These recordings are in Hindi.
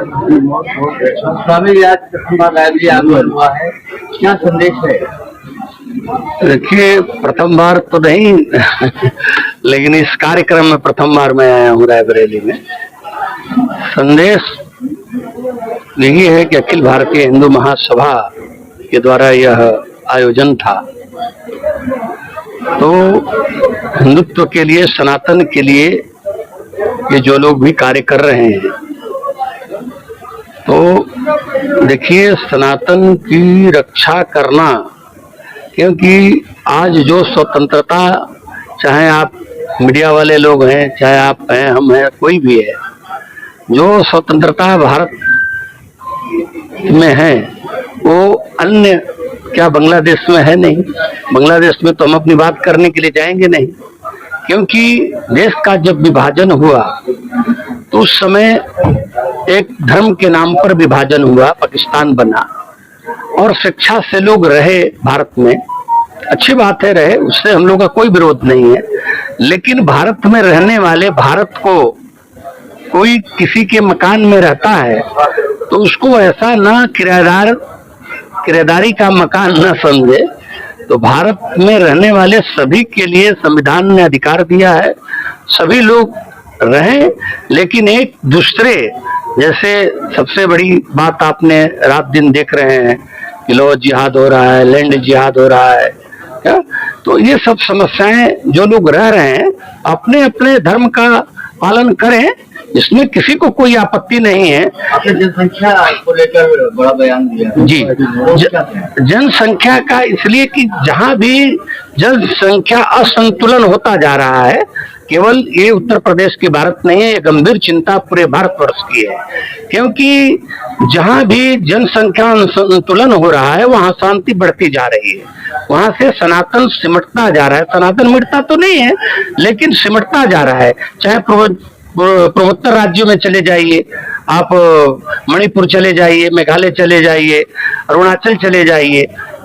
स्वामी जी आज प्रथम लाइब्रेरी आगमन हुआ है, क्या संदेश है? देखिए, प्रथम बार तो नहीं लेकिन इस कार्यक्रम में प्रथम बार मैं आया हूँ रायबरेली में। संदेश यही है कि अखिल भारतीय हिंदू महासभा के द्वारा यह आयोजन था, तो हिंदुत्व के लिए, सनातन के लिए ये जो लोग भी कार्य कर रहे हैं, तो देखिए सनातन की रक्षा करना, क्योंकि आज जो स्वतंत्रता, चाहे आप मीडिया वाले लोग हैं, चाहे आप हैं, हम हैं, कोई भी है, जो स्वतंत्रता भारत में है वो अन्य क्या बांग्लादेश में है नहीं। बांग्लादेश में तो हम अपनी बात करने के लिए जाएंगे नहीं, क्योंकि देश का जब विभाजन हुआ तो उस समय एक धर्म के नाम पर विभाजन हुआ, पाकिस्तान बना और शिक्षा से लोग रहे भारत में। अच्छी बात है, रहे, उससे हम लोग का कोई विरोध नहीं है, लेकिन भारत में रहने वाले, भारत को कोई किसी के मकान में रहता है तो उसको ऐसा ना किराएदारी का मकान न समझे। तो भारत में रहने वाले सभी के लिए संविधान ने अधिकार दिया है, सभी लोग रहें, लेकिन एक दूसरे, जैसे सबसे बड़ी बात आपने रात दिन देख रहे हैं कि लॉ जिहाद हो रहा है, लैंड जिहाद हो रहा है, क्या? तो ये सब समस्याएं जो लोग रह रहे हैं अपने अपने धर्म का पालन करें, इसमें किसी को कोई आपत्ति नहीं है। आपने जनसंख्या को लेकर बड़ा बयान दिया जी, जनसंख्या का इसलिए कि जहां भी जनसंख्या असंतुलन होता जा रहा है, केवल ये उत्तर प्रदेश की भारत नहीं है, ये गंभीर चिंता पूरे भारतवर्ष की है, क्योंकि जहां भी जनसंख्या असंतुलन हो रहा है वहां शांति बढ़ती जा रही है, वहां से सनातन सिमटता जा रहा है। सनातन मिटता तो नहीं है, लेकिन सिमटता जा रहा है। चाहे पूर्वोत्तर राज्यों में चले जाइए, आप मणिपुर चले जाइए, मेघालय चले जाइए, अरुणाचल चले जाइए,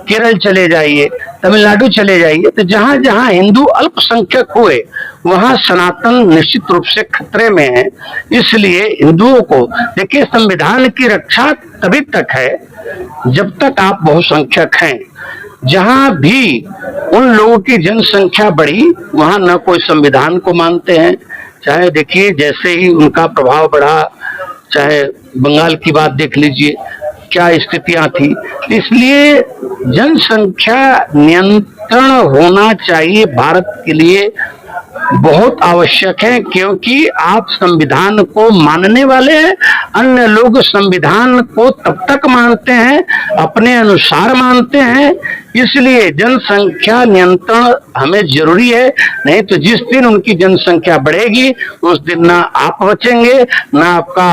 केरल चले जाइए, तमिलनाडु चले जाइए, तो जहां जहां हिंदू अल्पसंख्यक हुए वहां सनातन निश्चित रूप से खतरे में है। इसलिए हिंदुओं को, देखिए, संविधान की रक्षा तभी तक है जब तक आप बहुसंख्यक हैं। जहां भी उन लोगों की जनसंख्या बढ़ी वहां न कोई संविधान को मानते हैं। चाहे देखिए जैसे ही उनका प्रभाव बढ़ा, चाहे बंगाल की बात देख लीजिए, क्या स्थितियां थी। इसलिए जनसंख्या नियंत्रण होना चाहिए भारत के लिए, बहुत आवश्यक है, क्योंकि आप संविधान को मानने वाले हैं, अन्य लोग संविधान को तब तक मानते हैं, अपने अनुसार मानते हैं। इसलिए जनसंख्या नियंत्रण हमें जरूरी है, नहीं तो जिस दिन उनकी जनसंख्या बढ़ेगी उस दिन ना आप बचेंगे, ना आपका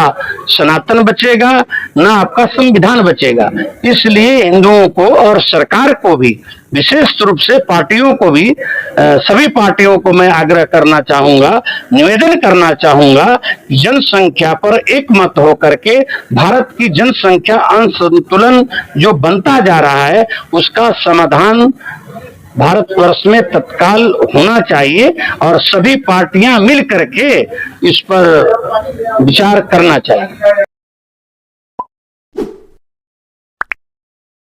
सनातन बचेगा, ना आपका संविधान बचेगा। इसलिए हिंदुओं को और सरकार को भी, विशेष रूप से पार्टियों को भी, सभी पार्टियों को मैं आग्रह करना चाहूंगा, निवेदन करना चाहूंगा, जनसंख्या पर एक मत होकर के भारत की जनसंख्या असंतुलन जो बनता जा रहा है उसका समाधान भारतवर्ष में तत्काल होना चाहिए और सभी पार्टियां मिल करके इस पर विचार करना चाहिए।